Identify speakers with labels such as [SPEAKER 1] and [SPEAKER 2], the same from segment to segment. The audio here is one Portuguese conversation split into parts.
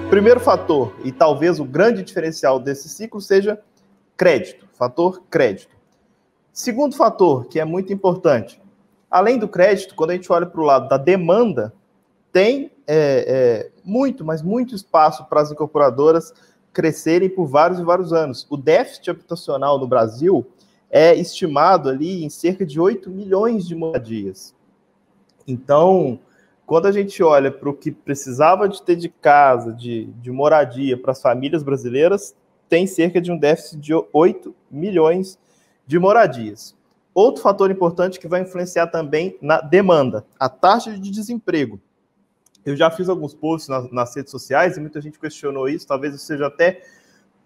[SPEAKER 1] Primeiro fator, e talvez o grande diferencial desse ciclo, seja crédito, fator crédito. Segundo fator, que é muito importante, além do crédito, quando a gente olha para o lado da demanda, tem muito espaço para as incorporadoras crescerem por vários e vários anos. O déficit habitacional no Brasil é estimado ali em cerca de 8 milhões de moradias. Então, quando a gente olha para o que precisava de ter de casa, de moradia para as famílias brasileiras, tem cerca de um déficit de 8 milhões de moradias. Outro fator importante que vai influenciar também na demanda, a taxa de desemprego. Eu já fiz alguns posts nas redes sociais e muita gente questionou isso, talvez isso seja até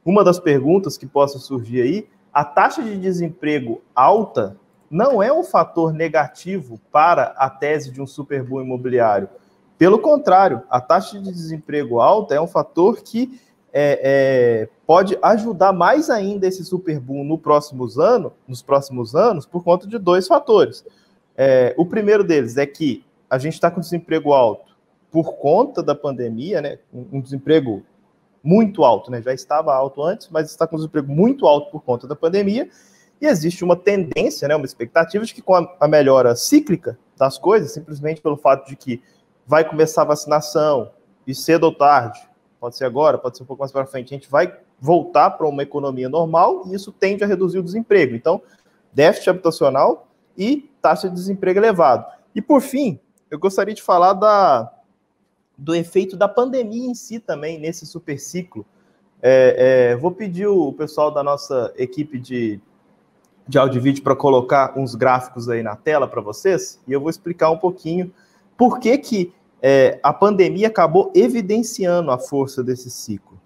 [SPEAKER 1] uma das perguntas que possa surgir aí. A taxa de desemprego alta não é um fator negativo para a tese de um superboom imobiliário. Pelo contrário, a taxa de desemprego alta é um fator que pode ajudar mais ainda esse superboom nos próximos anos, por conta de dois fatores. O primeiro deles é que a gente está com desemprego alto por conta da pandemia, né? Um desemprego muito alto, né? Já estava alto antes, mas está com desemprego muito alto por conta da pandemia. E existe uma tendência, né, uma expectativa de que com a melhora cíclica das coisas, simplesmente pelo fato de que vai começar a vacinação, e cedo ou tarde, pode ser agora, pode ser um pouco mais para frente, a gente vai voltar para uma economia normal e isso tende a reduzir o desemprego. Então, déficit habitacional e taxa de desemprego elevado. E, por fim, eu gostaria de falar do efeito da pandemia em si também, nesse superciclo. Vou pedir o pessoal da nossa equipe de áudio e vídeo para colocar uns gráficos aí na tela para vocês, e eu vou explicar um pouquinho por que a pandemia acabou evidenciando a força desse ciclo.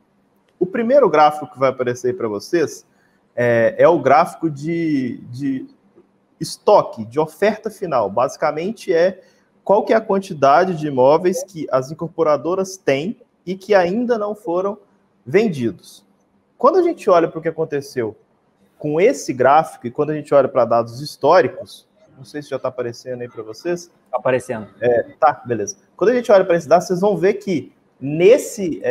[SPEAKER 1] O primeiro gráfico que vai aparecer aí para vocês é o gráfico de estoque, de oferta final. Basicamente qual que é a quantidade de imóveis que as incorporadoras têm e que ainda não foram vendidos. Quando a gente olha para o que aconteceu com esse gráfico, e quando a gente olha para dados históricos, não sei se já está aparecendo aí para vocês.
[SPEAKER 2] Está aparecendo.
[SPEAKER 1] Tá, beleza. Quando a gente olha para esses dados, vocês vão ver que nesse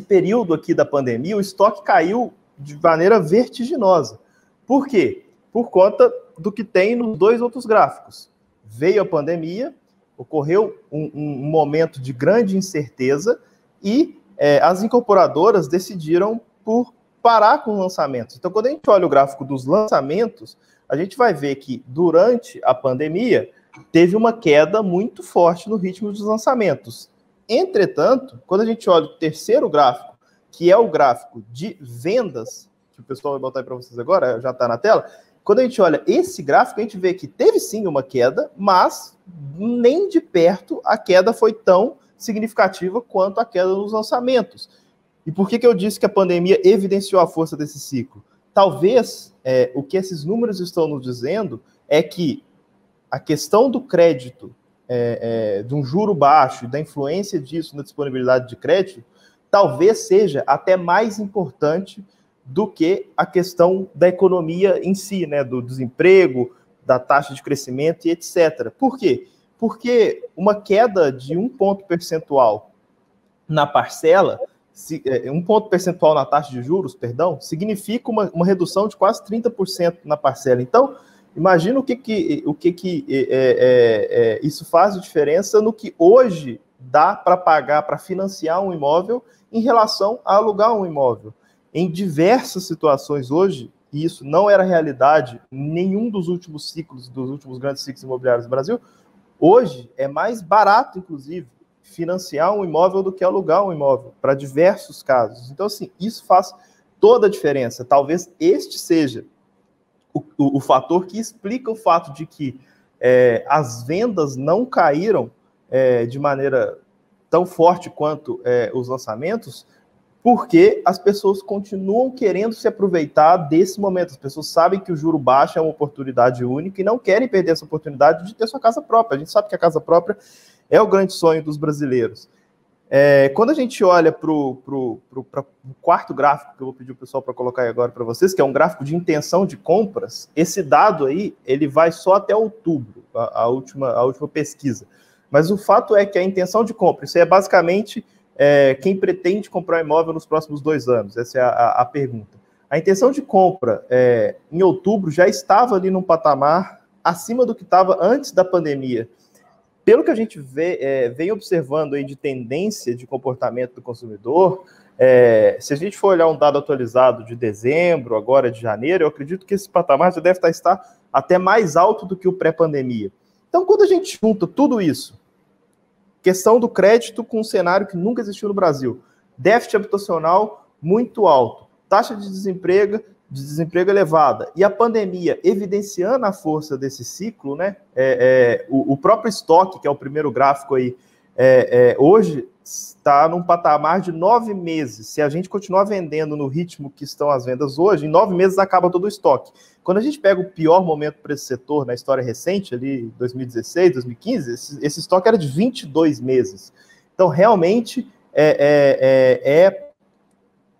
[SPEAKER 1] período aqui da pandemia, o estoque caiu de maneira vertiginosa. Por quê? Por conta do que tem nos dois outros gráficos. Veio a pandemia, ocorreu um momento de grande incerteza e as incorporadoras decidiram por parar com os lançamentos. Então, quando a gente olha o gráfico dos lançamentos, a gente vai ver que durante a pandemia teve uma queda muito forte no ritmo dos lançamentos. Entretanto, quando a gente olha o terceiro gráfico, que é o gráfico de vendas, que o pessoal vai botar aí para vocês agora, já está na tela, quando a gente olha esse gráfico, a gente vê que teve sim uma queda, mas nem de perto a queda foi tão significativa quanto a queda nos lançamentos. E por que eu disse que a pandemia evidenciou a força desse ciclo? Talvez o que esses números estão nos dizendo é que a questão do crédito, de um juro baixo e da influência disso na disponibilidade de crédito, talvez seja até mais importante do que a questão da economia em si, né, do desemprego, da taxa de crescimento e etc. Por quê? Porque uma queda de 1 ponto percentual na parcela, 1 ponto percentual na taxa de juros, perdão, significa uma redução de quase 30% na parcela. Então, imagina o que isso faz de diferença no que hoje dá para pagar, para financiar um imóvel em relação a alugar um imóvel. Em diversas situações hoje, e isso não era realidade em nenhum dos últimos ciclos, dos últimos grandes ciclos imobiliários do Brasil, hoje é mais barato, inclusive, financiar um imóvel do que alugar um imóvel, para diversos casos. Então, assim, isso faz toda a diferença. Talvez este seja o fator que explica o fato de que as vendas não caíram de maneira tão forte quanto os lançamentos, porque as pessoas continuam querendo se aproveitar desse momento. As pessoas sabem que o juro baixo é uma oportunidade única e não querem perder essa oportunidade de ter sua casa própria. A gente sabe que a casa própria é o grande sonho dos brasileiros. Quando a gente olha para o quarto gráfico, que eu vou pedir o pessoal para colocar aí agora para vocês, que é um gráfico de intenção de compras, esse dado aí, ele vai só até outubro, a última pesquisa. Mas o fato é que a intenção de compra, isso é basicamente quem pretende comprar um imóvel nos próximos 2 anos, essa é a pergunta. A intenção de compra em outubro já estava ali num patamar acima do que estava antes da pandemia. Pelo que a gente vem observando aí de tendência de comportamento do consumidor, se a gente for olhar um dado atualizado de dezembro, agora de janeiro, eu acredito que esse patamar já deve estar até mais alto do que o pré-pandemia. Então, quando a gente junta tudo isso, questão do crédito com um cenário que nunca existiu no Brasil, déficit habitacional muito alto, taxa de desemprego elevada, e a pandemia evidenciando a força desse ciclo, né? O próprio estoque, que é o primeiro gráfico aí, hoje está num patamar de 9 meses. Se a gente continuar vendendo no ritmo que estão as vendas hoje, em 9 meses acaba todo o estoque. Quando a gente pega o pior momento para esse setor na história recente, ali 2016, 2015, esse estoque era de 22 meses. Então, realmente,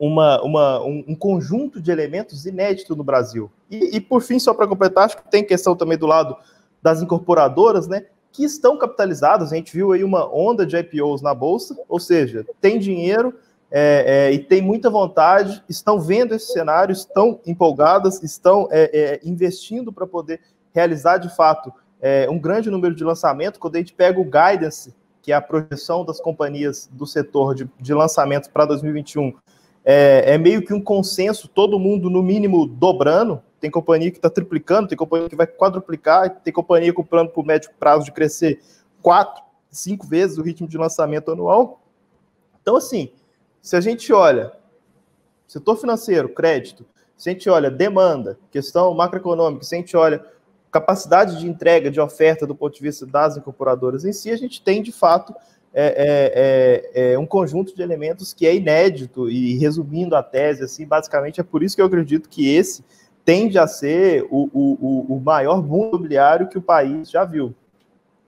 [SPEAKER 1] um conjunto de elementos inédito no Brasil. E por fim, só para completar, acho que tem questão também do lado das incorporadoras, né, que estão capitalizadas. A gente viu aí uma onda de IPOs na Bolsa, ou seja, tem dinheiro e tem muita vontade, estão vendo esse cenário, estão empolgadas, estão investindo para poder realizar, de fato, um grande número de lançamentos. Quando a gente pega o guidance, que é a projeção das companhias do setor de lançamentos para 2021, meio que um consenso, todo mundo no mínimo dobrando. Tem companhia que está triplicando, tem companhia que vai quadruplicar, tem companhia com plano por médio prazo de crescer 4, 5 vezes o ritmo de lançamento anual. Então, assim, se a gente olha setor financeiro, crédito, se a gente olha demanda, questão macroeconômica, se a gente olha capacidade de entrega, de oferta do ponto de vista das incorporadoras em si, a gente tem, de fato, um conjunto de elementos que é inédito. E resumindo a tese, assim, basicamente é por isso que eu acredito que esse tende a ser o maior boom imobiliário que o país já viu.